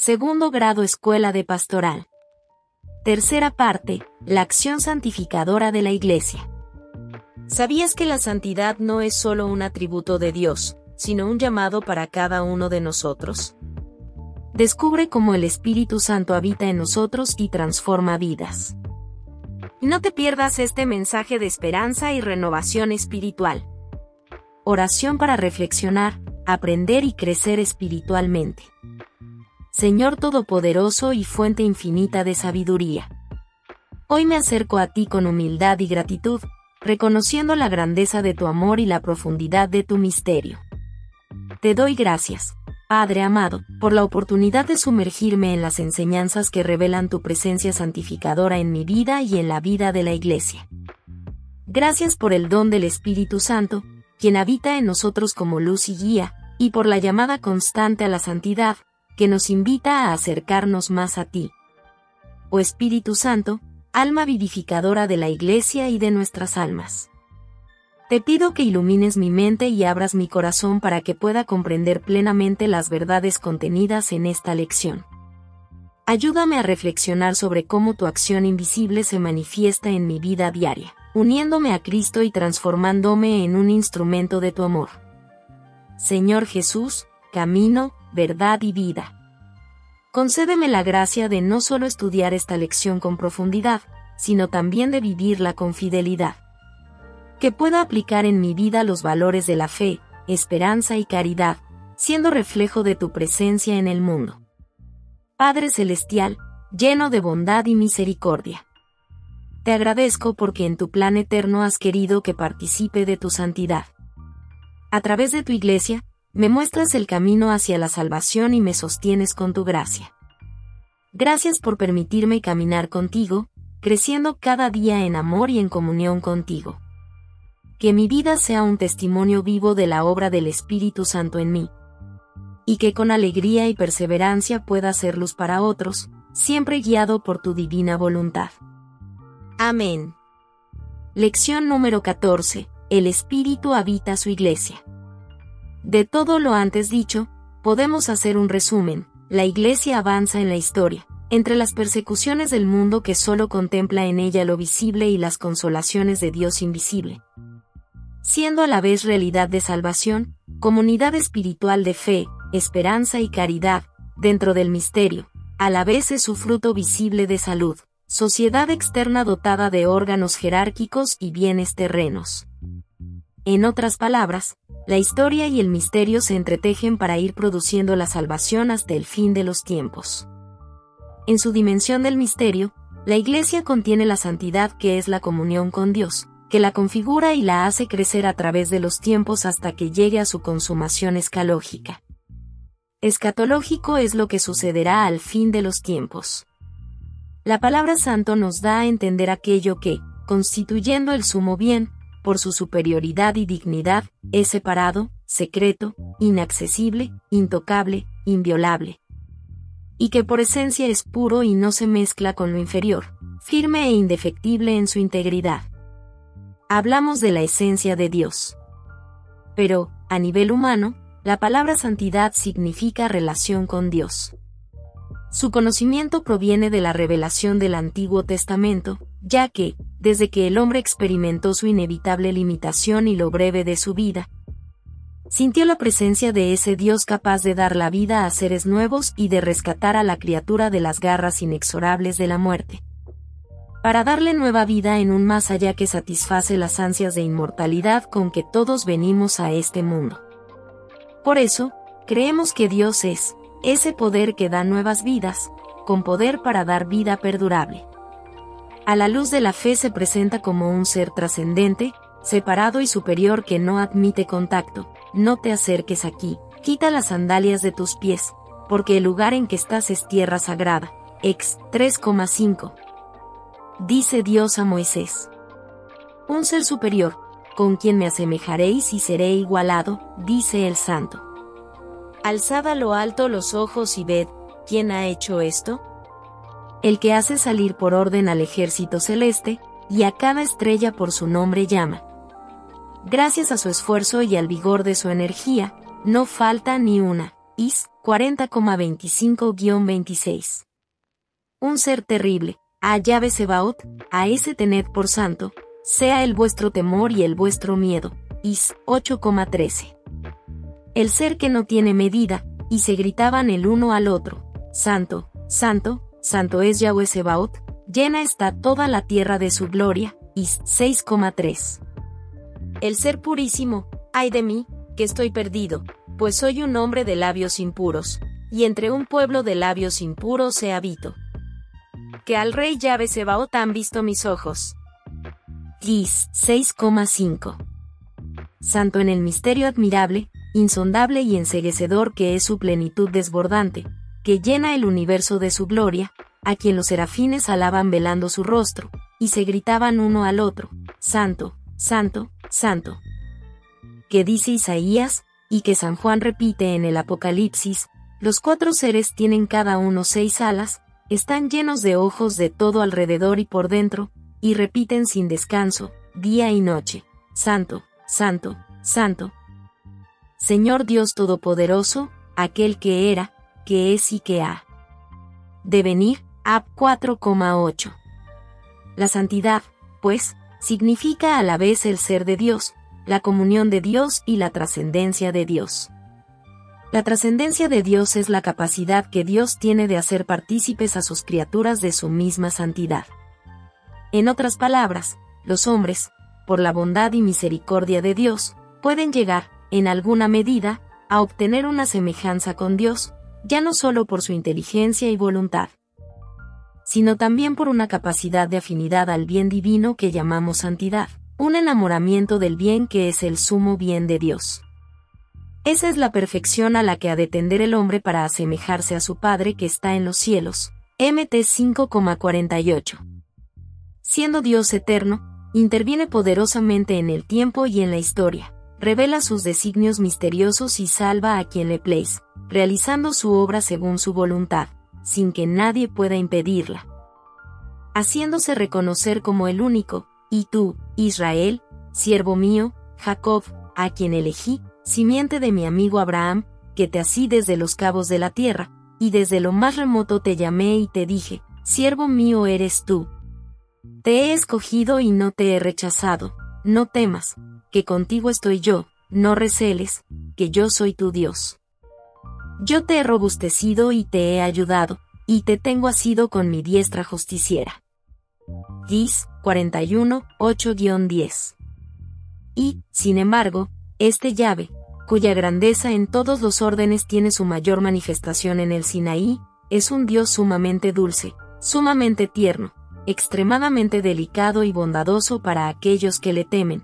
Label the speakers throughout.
Speaker 1: Segundo grado Escuela de Pastoral. Tercera parte, la acción santificadora de la Iglesia. ¿Sabías que la santidad no es solo un atributo de Dios, sino un llamado para cada uno de nosotros? Descubre cómo el Espíritu Santo habita en nosotros y transforma vidas. No te pierdas este mensaje de esperanza y renovación espiritual. Oración para reflexionar, aprender y crecer espiritualmente. Señor Todopoderoso y fuente infinita de sabiduría. Hoy me acerco a ti con humildad y gratitud, reconociendo la grandeza de tu amor y la profundidad de tu misterio. Te doy gracias, Padre amado, por la oportunidad de sumergirme en las enseñanzas que revelan tu presencia santificadora en mi vida y en la vida de la Iglesia. Gracias por el don del Espíritu Santo, quien habita en nosotros como luz y guía, y por la llamada constante a la santidad, que nos invita a acercarnos más a ti. Oh Espíritu Santo, alma vivificadora de la Iglesia y de nuestras almas. Te pido que ilumines mi mente y abras mi corazón para que pueda comprender plenamente las verdades contenidas en esta lección. Ayúdame a reflexionar sobre cómo tu acción invisible se manifiesta en mi vida diaria, uniéndome a Cristo y transformándome en un instrumento de tu amor. Señor Jesús, camino, verdad y vida. Concédeme la gracia de no solo estudiar esta lección con profundidad, sino también de vivirla con fidelidad. Que pueda aplicar en mi vida los valores de la fe, esperanza y caridad, siendo reflejo de tu presencia en el mundo. Padre Celestial, lleno de bondad y misericordia. Te agradezco porque en tu plan eterno has querido que participe de tu santidad. A través de tu Iglesia, me muestras el camino hacia la salvación y me sostienes con tu gracia. Gracias por permitirme caminar contigo, creciendo cada día en amor y en comunión contigo. Que mi vida sea un testimonio vivo de la obra del Espíritu Santo en mí. Y que con alegría y perseverancia pueda ser luz para otros, siempre guiado por tu divina voluntad. Amén. Lección número 14. El Espíritu habita su Iglesia. De todo lo antes dicho, podemos hacer un resumen. La Iglesia avanza en la historia, entre las persecuciones del mundo que solo contempla en ella lo visible y las consolaciones de Dios invisible. Siendo a la vez realidad de salvación, comunidad espiritual de fe, esperanza y caridad, dentro del misterio, a la vez es su fruto visible de salud, sociedad externa dotada de órganos jerárquicos y bienes terrenos. En otras palabras, la historia y el misterio se entretejen para ir produciendo la salvación hasta el fin de los tiempos. En su dimensión del misterio, la Iglesia contiene la santidad que es la comunión con Dios, que la configura y la hace crecer a través de los tiempos hasta que llegue a su consumación escatológica. Escatológico es lo que sucederá al fin de los tiempos. La palabra santo nos da a entender aquello que, constituyendo el sumo bien, por su superioridad y dignidad, es separado, secreto, inaccesible, intocable, inviolable. Y que por esencia es puro y no se mezcla con lo inferior, firme e indefectible en su integridad. Hablamos de la esencia de Dios. Pero, a nivel humano, la palabra santidad significa relación con Dios. Su conocimiento proviene de la revelación del Antiguo Testamento, ya que, desde que el hombre experimentó su inevitable limitación y lo breve de su vida, sintió la presencia de ese Dios capaz de dar la vida a seres nuevos y de rescatar a la criatura de las garras inexorables de la muerte, para darle nueva vida en un más allá que satisface las ansias de inmortalidad con que todos venimos a este mundo. Por eso, creemos que Dios es ese poder que da nuevas vidas, con poder para dar vida perdurable. A la luz de la fe se presenta como un ser trascendente, separado y superior que no admite contacto. No te acerques aquí, quita las sandalias de tus pies, porque el lugar en que estás es tierra sagrada. Ex 3,5. Dice Dios a Moisés. Un ser superior, con quien me asemejaréis y seré igualado, dice el Santo. Alzad a lo alto los ojos y ved, ¿quién ha hecho esto? El que hace salir por orden al ejército celeste, y a cada estrella por su nombre llama. Gracias a su esfuerzo y al vigor de su energía, no falta ni una. Is 40,25-26. Un ser terrible, a Yahvé Sebaot, a ese tened por santo, sea el vuestro temor y el vuestro miedo. Is 8,13. El ser que no tiene medida, y se gritaban el uno al otro, Santo, Santo, Santo es Yahvé Sebaot, llena está toda la tierra de su gloria. Is 6,3. El ser purísimo, ay de mí, que estoy perdido, pues soy un hombre de labios impuros, y entre un pueblo de labios impuros he habito. Que al rey Yahvé Sebaot han visto mis ojos. Is 6,5. Santo en el misterio admirable, insondable y enceguecedor que es su plenitud desbordante, que llena el universo de su gloria, a quien los serafines alaban velando su rostro, y se gritaban uno al otro, Santo, Santo, Santo. Que dice Isaías, y que San Juan repite en el Apocalipsis, los 4 seres tienen cada uno 6 alas, están llenos de ojos de todo alrededor y por dentro, y repiten sin descanso, día y noche, Santo, Santo, Santo. Señor Dios Todopoderoso, aquel que era, que es y que ha de venir. Ab 4,8. La santidad, pues, significa a la vez el ser de Dios, la comunión de Dios y la trascendencia de Dios. La trascendencia de Dios es la capacidad que Dios tiene de hacer partícipes a sus criaturas de su misma santidad. En otras palabras, los hombres, por la bondad y misericordia de Dios, pueden llegar, en alguna medida, a obtener una semejanza con Dios, ya no solo por su inteligencia y voluntad, sino también por una capacidad de afinidad al bien divino que llamamos santidad, un enamoramiento del bien que es el sumo bien de Dios. Esa es la perfección a la que ha de tender el hombre para asemejarse a su Padre que está en los cielos. Mt 5,48. Siendo Dios eterno, interviene poderosamente en el tiempo y en la historia, revela sus designios misteriosos y salva a quien le place, realizando su obra según su voluntad, sin que nadie pueda impedirla. Haciéndose reconocer como el único, y tú, Israel, siervo mío, Jacob, a quien elegí, simiente de mi amigo Abraham, que te así desde los cabos de la tierra, y desde lo más remoto te llamé y te dije, siervo mío eres tú. Te he escogido y no te he rechazado, no temas, que contigo estoy yo, no receles, que yo soy tu Dios. Yo te he robustecido y te he ayudado, y te tengo asido con mi diestra justiciera. Is 41, 8-10. Y, sin embargo, este Yahvé, cuya grandeza en todos los órdenes tiene su mayor manifestación en el Sinaí, es un Dios sumamente dulce, sumamente tierno, extremadamente delicado y bondadoso para aquellos que le temen,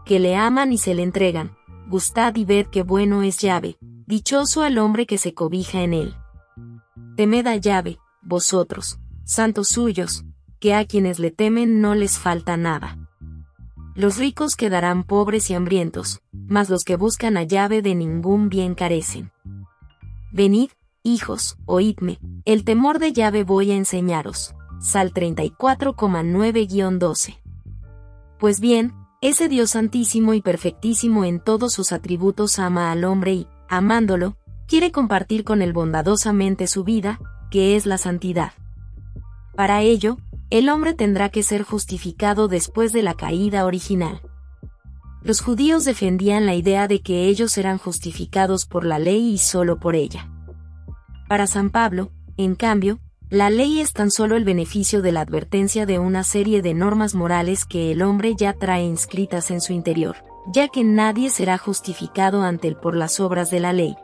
Speaker 1: que le aman y se le entregan. Gustad y ved qué bueno es Yahvé, dichoso el hombre que se cobija en él. Temed a Yahvé, vosotros, santos suyos, que a quienes le temen no les falta nada. Los ricos quedarán pobres y hambrientos, mas los que buscan a Yahvé de ningún bien carecen. Venid, hijos, oídme, el temor de Yahvé voy a enseñaros. Sal 34,9-12. Pues bien, ese Dios santísimo y perfectísimo en todos sus atributos ama al hombre y, amándolo, quiere compartir con él bondadosamente su vida, que es la santidad. Para ello, el hombre tendrá que ser justificado después de la caída original. Los judíos defendían la idea de que ellos eran justificados por la ley y solo por ella. Para San Pablo, en cambio, la ley es tan solo el beneficio de la advertencia de una serie de normas morales que el hombre ya trae inscritas en su interior, ya que nadie será justificado ante él por las obras de la ley.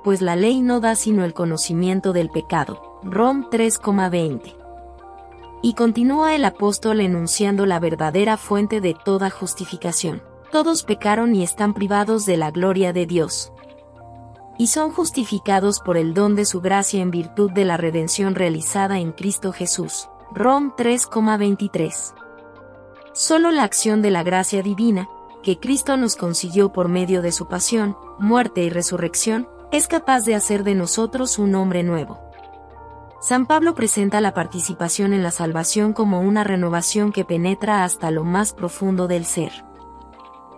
Speaker 1: Pues la ley no da sino el conocimiento del pecado. Rom 3,20. Y continúa el apóstol enunciando la verdadera fuente de toda justificación. Todos pecaron y están privados de la gloria de Dios, y son justificados por el don de su gracia en virtud de la redención realizada en Cristo Jesús. Rom 3,23. Solo la acción de la gracia divina, que Cristo nos consiguió por medio de su pasión, muerte y resurrección, es capaz de hacer de nosotros un hombre nuevo. San Pablo presenta la participación en la salvación como una renovación que penetra hasta lo más profundo del ser.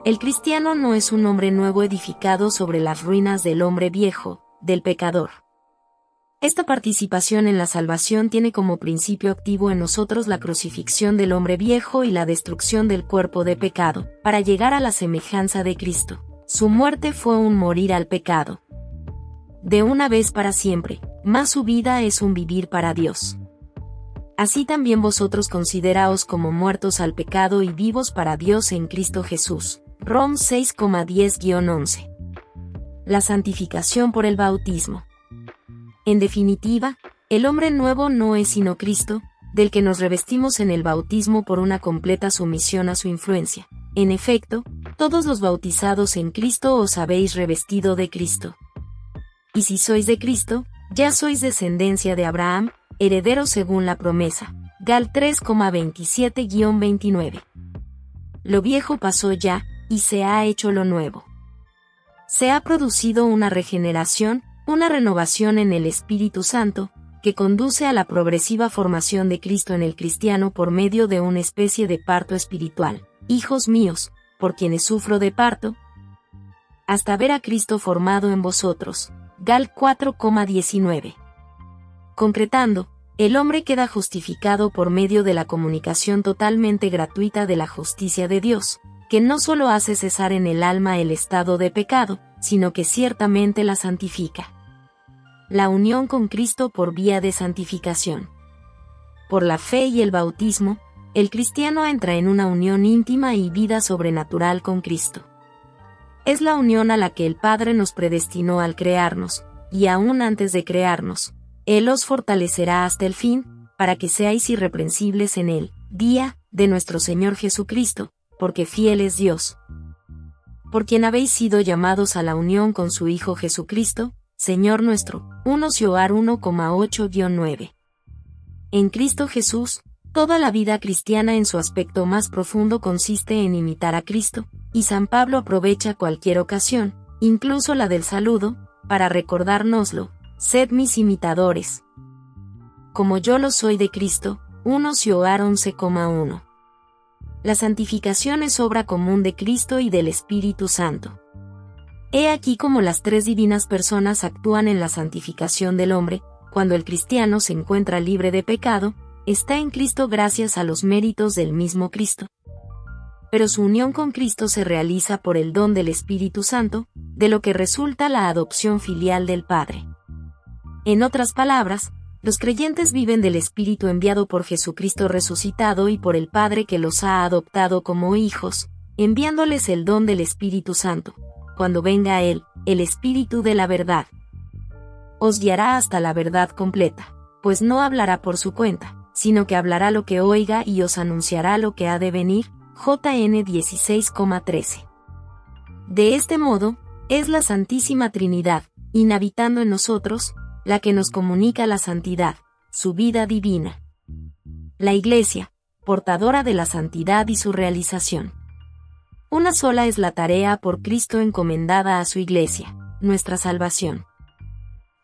Speaker 1: El cristiano no es un hombre nuevo edificado sobre las ruinas del hombre viejo, del pecador. Esta participación en la salvación tiene como principio activo en nosotros la crucifixión del hombre viejo y la destrucción del cuerpo de pecado, para llegar a la semejanza de Cristo. Su muerte fue un morir al pecado de una vez para siempre, mas su vida es un vivir para Dios. Así también vosotros consideraos como muertos al pecado y vivos para Dios en Cristo Jesús. Rom 6,10-11. La santificación por el bautismo. En definitiva, el hombre nuevo no es sino Cristo, del que nos revestimos en el bautismo por una completa sumisión a su influencia. En efecto, todos los bautizados en Cristo os habéis revestido de Cristo. Y si sois de Cristo, ya sois descendencia de Abraham, herederos según la promesa. Gal 3,27-29. Lo viejo pasó ya, y se ha hecho lo nuevo. Se ha producido una regeneración, una renovación en el Espíritu Santo, que conduce a la progresiva formación de Cristo en el cristiano por medio de una especie de parto espiritual. Hijos míos, por quienes sufro de parto, hasta ver a Cristo formado en vosotros. Gal 4,19. Concretando, el hombre queda justificado por medio de la comunicación totalmente gratuita de la justicia de Dios, que no solo hace cesar en el alma el estado de pecado, sino que ciertamente la santifica. La unión con Cristo por vía de santificación. Por la fe y el bautismo, el cristiano entra en una unión íntima y vida sobrenatural con Cristo. Es la unión a la que el Padre nos predestinó al crearnos, y aún antes de crearnos, Él os fortalecerá hasta el fin, para que seáis irreprensibles en el día de nuestro Señor Jesucristo, porque fiel es Dios. Por quien habéis sido llamados a la unión con su Hijo Jesucristo, Señor nuestro. 1 Joar 1,8-9. En Cristo Jesús, toda la vida cristiana en su aspecto más profundo consiste en imitar a Cristo, y San Pablo aprovecha cualquier ocasión, incluso la del saludo, para recordárnoslo: sed mis imitadores, como yo lo soy de Cristo. 1 Joar 11,1. La santificación es obra común de Cristo y del Espíritu Santo. He aquí cómo las tres divinas personas actúan en la santificación del hombre. Cuando el cristiano se encuentra libre de pecado, está en Cristo gracias a los méritos del mismo Cristo. Pero su unión con Cristo se realiza por el don del Espíritu Santo, de lo que resulta la adopción filial del Padre. En otras palabras, los creyentes viven del Espíritu enviado por Jesucristo resucitado y por el Padre que los ha adoptado como hijos, enviándoles el don del Espíritu Santo. Cuando venga Él, el Espíritu de la verdad, os guiará hasta la verdad completa, pues no hablará por su cuenta, sino que hablará lo que oiga y os anunciará lo que ha de venir. JN 16,13. De este modo, es la Santísima Trinidad, inhabitando en nosotros, la que nos comunica la santidad, su vida divina. La Iglesia, portadora de la santidad y su realización. Una sola es la tarea por Cristo encomendada a su Iglesia, nuestra salvación.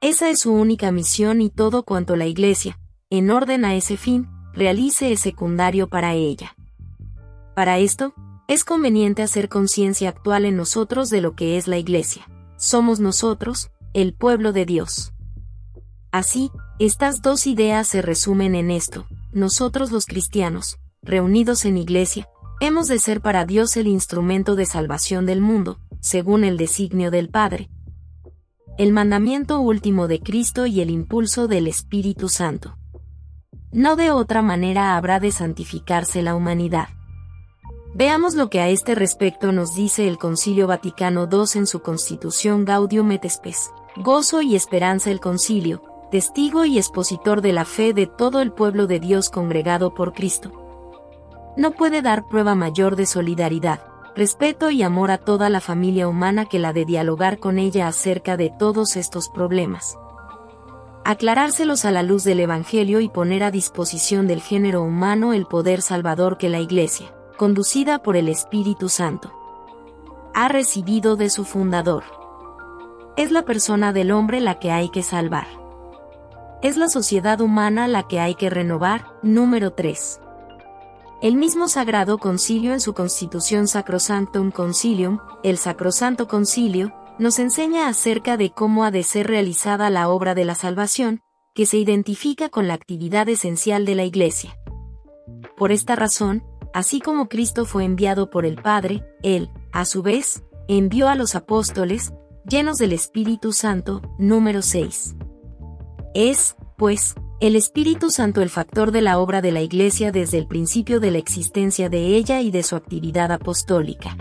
Speaker 1: Esa es su única misión y todo cuanto la Iglesia, en orden a ese fin, realice es secundario para ella. Para esto, es conveniente hacer conciencia actual en nosotros de lo que es la Iglesia. Somos nosotros, el pueblo de Dios. Así, estas dos ideas se resumen en esto: nosotros los cristianos, reunidos en Iglesia, hemos de ser para Dios el instrumento de salvación del mundo, según el designio del Padre, el mandamiento último de Cristo y el impulso del Espíritu Santo. No de otra manera habrá de santificarse la humanidad. Veamos lo que a este respecto nos dice el Concilio Vaticano II en su Constitución Gaudium et Spes. Gozo y esperanza el Concilio, testigo y expositor de la fe de todo el pueblo de Dios congregado por Cristo. No puede dar prueba mayor de solidaridad, respeto y amor a toda la familia humana que la de dialogar con ella acerca de todos estos problemas. Aclarárselos a la luz del Evangelio y poner a disposición del género humano el poder salvador que la Iglesia, conducida por el Espíritu Santo, ha recibido de su fundador. Es la persona del hombre la que hay que salvar. Es la sociedad humana la que hay que renovar. Número 3. El mismo Sagrado Concilio en su Constitución Sacrosanctum Concilium, el Sacrosanto Concilio, nos enseña acerca de cómo ha de ser realizada la obra de la salvación, que se identifica con la actividad esencial de la Iglesia. Por esta razón, así como Cristo fue enviado por el Padre, Él, a su vez, envió a los apóstoles, llenos del Espíritu Santo, número 6. Es, pues, el Espíritu Santo el factor de la obra de la Iglesia desde el principio de la existencia de ella y de su actividad apostólica.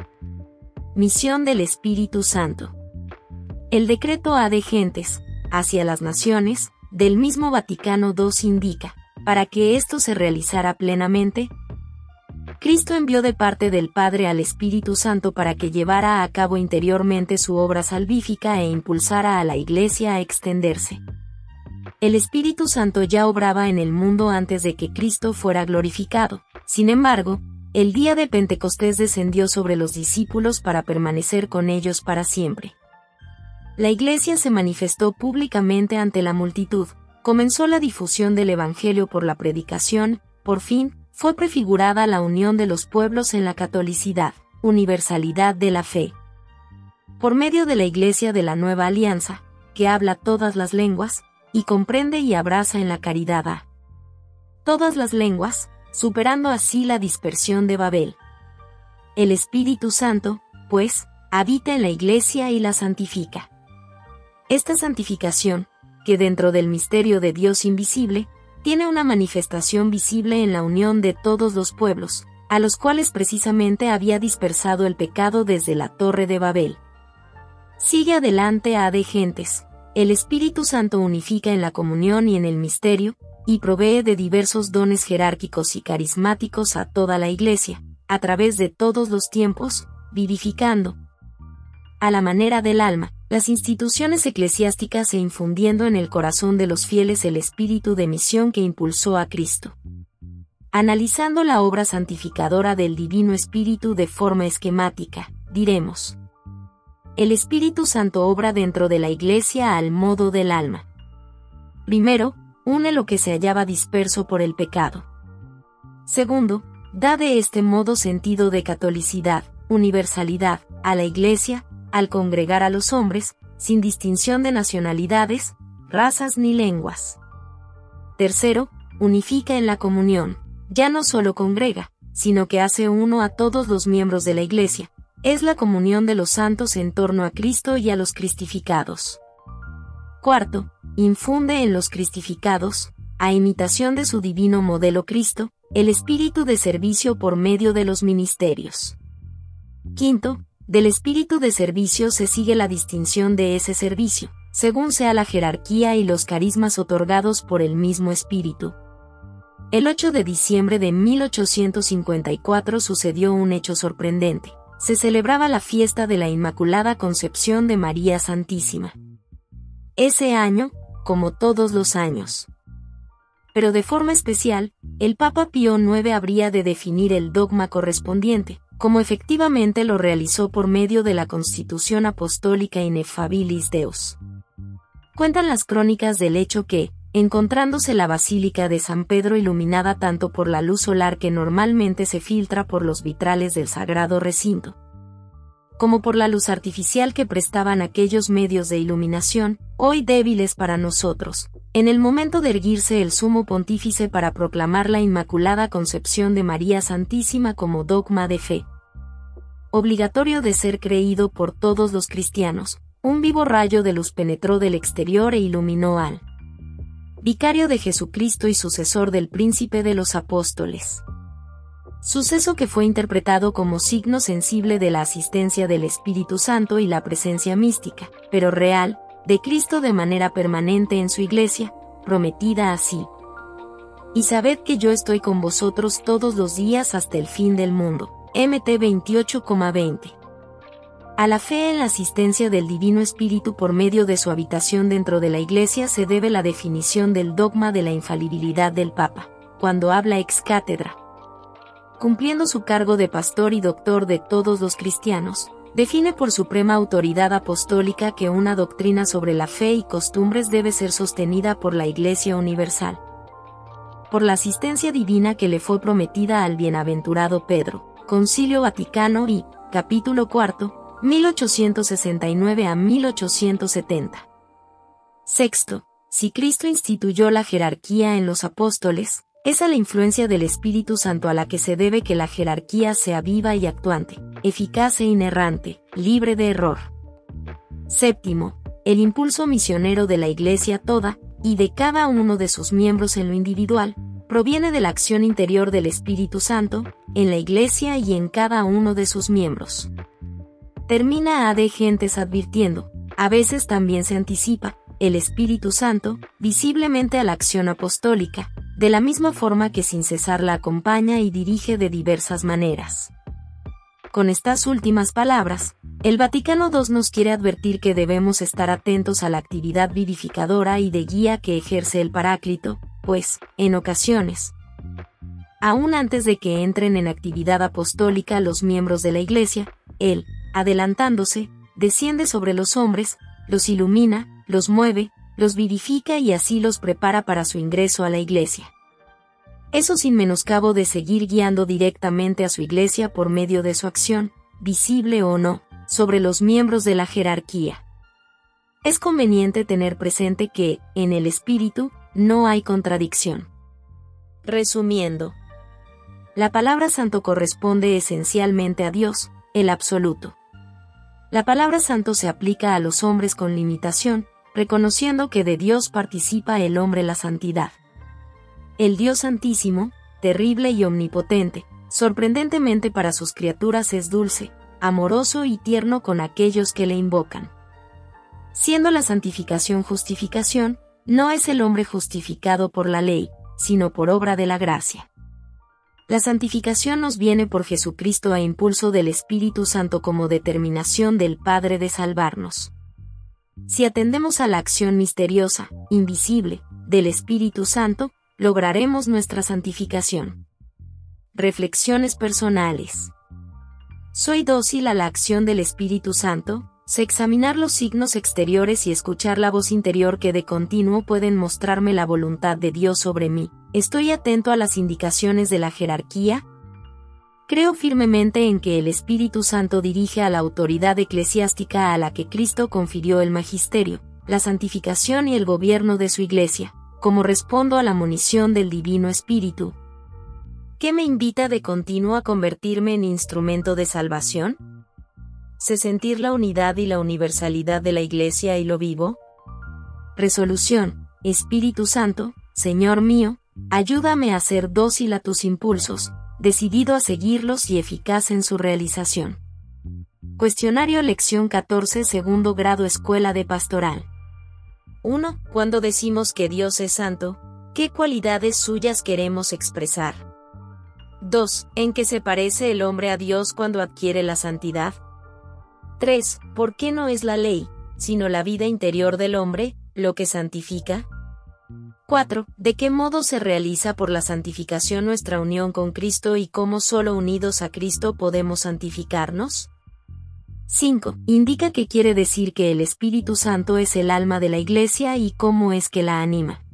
Speaker 1: Misión del Espíritu Santo. El decreto Ad Gentes, hacia las naciones, del mismo Vaticano II indica, para que esto se realizara plenamente, Cristo envió de parte del Padre al Espíritu Santo para que llevara a cabo interiormente su obra salvífica e impulsara a la Iglesia a extenderse. El Espíritu Santo ya obraba en el mundo antes de que Cristo fuera glorificado. Sin embargo, el día de Pentecostés descendió sobre los discípulos para permanecer con ellos para siempre. La Iglesia se manifestó públicamente ante la multitud, comenzó la difusión del Evangelio por la predicación, por fin, fue prefigurada la unión de los pueblos en la catolicidad, universalidad de la fe. Por medio de la Iglesia de la Nueva Alianza, que habla todas las lenguas, y comprende y abraza en la caridad a todas las lenguas, superando así la dispersión de Babel. El Espíritu Santo, pues, habita en la Iglesia y la santifica. Esta santificación, que dentro del misterio de Dios invisible, tiene una manifestación visible en la unión de todos los pueblos, a los cuales precisamente había dispersado el pecado desde la Torre de Babel. Sigue adelante Ad Gentes. El Espíritu Santo unifica en la comunión y en el misterio, y provee de diversos dones jerárquicos y carismáticos a toda la Iglesia, a través de todos los tiempos, vivificando, a la manera del alma, las instituciones eclesiásticas e infundiendo en el corazón de los fieles el espíritu de misión que impulsó a Cristo. Analizando la obra santificadora del Divino Espíritu de forma esquemática, diremos: el Espíritu Santo obra dentro de la Iglesia al modo del alma. Primero, une lo que se hallaba disperso por el pecado. Segundo, da de este modo sentido de catolicidad, universalidad, a la Iglesia, al congregar a los hombres, sin distinción de nacionalidades, razas ni lenguas. Tercero, unifica en la comunión, ya no solo congrega, sino que hace uno a todos los miembros de la Iglesia. Es la comunión de los santos en torno a Cristo y a los cristificados. Cuarto, infunde en los cristificados, a imitación de su divino modelo Cristo, el espíritu de servicio por medio de los ministerios. Quinto, del espíritu de servicio se sigue la distinción de ese servicio, según sea la jerarquía y los carismas otorgados por el mismo espíritu. El 8 de diciembre de 1854 sucedió un hecho sorprendente. Se celebraba la fiesta de la Inmaculada Concepción de María Santísima. Ese año, como todos los años. Pero de forma especial, el Papa Pío IX habría de definir el dogma correspondiente, como efectivamente lo realizó por medio de la Constitución Apostólica Ineffabilis Deus. Cuentan las crónicas del hecho que, encontrándose la Basílica de San Pedro iluminada tanto por la luz solar que normalmente se filtra por los vitrales del sagrado recinto, como por la luz artificial que prestaban aquellos medios de iluminación, hoy débiles para nosotros, en el momento de erguirse el Sumo Pontífice para proclamar la Inmaculada Concepción de María Santísima como dogma de fe, obligatorio de ser creído por todos los cristianos, un vivo rayo de luz penetró del exterior e iluminó al vicario de Jesucristo y sucesor del príncipe de los apóstoles. Suceso que fue interpretado como signo sensible de la asistencia del Espíritu Santo y la presencia mística, pero real, de Cristo de manera permanente en su Iglesia, prometida así: y sabed que yo estoy con vosotros todos los días hasta el fin del mundo. Mt 28,20. A la fe en la asistencia del Divino Espíritu por medio de su habitación dentro de la Iglesia se debe la definición del dogma de la infalibilidad del Papa, cuando habla ex cátedra. Cumpliendo su cargo de pastor y doctor de todos los cristianos, define por suprema autoridad apostólica que una doctrina sobre la fe y costumbres debe ser sostenida por la Iglesia universal. por la asistencia divina que le fue prometida al bienaventurado Pedro. Concilio Vaticano I, capítulo 4, 1869 a 1870. Sexto, si Cristo instituyó la jerarquía en los apóstoles, es a la influencia del Espíritu Santo a la que se debe que la jerarquía sea viva y actuante, eficaz e inerrante, libre de error. Séptimo, el impulso misionero de la Iglesia toda, y de cada uno de sus miembros en lo individual, proviene de la acción interior del Espíritu Santo, en la Iglesia y en cada uno de sus miembros. Termina A.D. Gentes advirtiendo, a veces también se anticipa, el Espíritu Santo, visiblemente a la acción apostólica, de la misma forma que sin cesar la acompaña y dirige de diversas maneras. Con estas últimas palabras, el Vaticano II nos quiere advertir que debemos estar atentos a la actividad vivificadora y de guía que ejerce el Paráclito, pues, en ocasiones, aún antes de que entren en actividad apostólica los miembros de la Iglesia, Él, adelantándose, desciende sobre los hombres, los ilumina, los mueve, los vivifica y así los prepara para su ingreso a la Iglesia. Eso sin menoscabo de seguir guiando directamente a su Iglesia por medio de su acción, visible o no, sobre los miembros de la jerarquía. Es conveniente tener presente que, en el Espíritu, no hay contradicción. Resumiendo, la palabra santo corresponde esencialmente a Dios, el absoluto. La palabra santo se aplica a los hombres con limitación, reconociendo que de Dios participa el hombre la santidad. El Dios Santísimo, terrible y omnipotente, sorprendentemente para sus criaturas es dulce, amoroso y tierno con aquellos que le invocan. Siendo la santificación justificación, no es el hombre justificado por la ley, sino por obra de la gracia. La santificación nos viene por Jesucristo a impulso del Espíritu Santo como determinación del Padre de salvarnos. Si atendemos a la acción misteriosa, invisible, del Espíritu Santo, lograremos nuestra santificación. Reflexiones personales. ¿Soy dócil a la acción del Espíritu Santo? Sé examinar los signos exteriores y escuchar la voz interior que de continuo pueden mostrarme la voluntad de Dios sobre mí. ¿Estoy atento a las indicaciones de la jerarquía? Creo firmemente en que el Espíritu Santo dirige a la autoridad eclesiástica a la que Cristo confirió el magisterio, la santificación y el gobierno de su Iglesia, como respondo a la monición del Divino Espíritu. ¿Qué me invita de continuo a convertirme en instrumento de salvación? ¿Sé sentir la unidad y la universalidad de la Iglesia y lo vivo? Resolución: Espíritu Santo, Señor mío, ayúdame a ser dócil a tus impulsos, decidido a seguirlos y eficaz en su realización. Cuestionario Lección 14 Segundo Grado Escuela de Pastoral. 1. Cuando decimos que Dios es santo, ¿qué cualidades suyas queremos expresar? 2. ¿En qué se parece el hombre a Dios cuando adquiere la santidad? 3. ¿Por qué no es la ley, sino la vida interior del hombre, lo que santifica? 4. ¿De qué modo se realiza por la santificación nuestra unión con Cristo y cómo solo unidos a Cristo podemos santificarnos? 5. Indica qué quiere decir que el Espíritu Santo es el alma de la Iglesia y cómo es que la anima.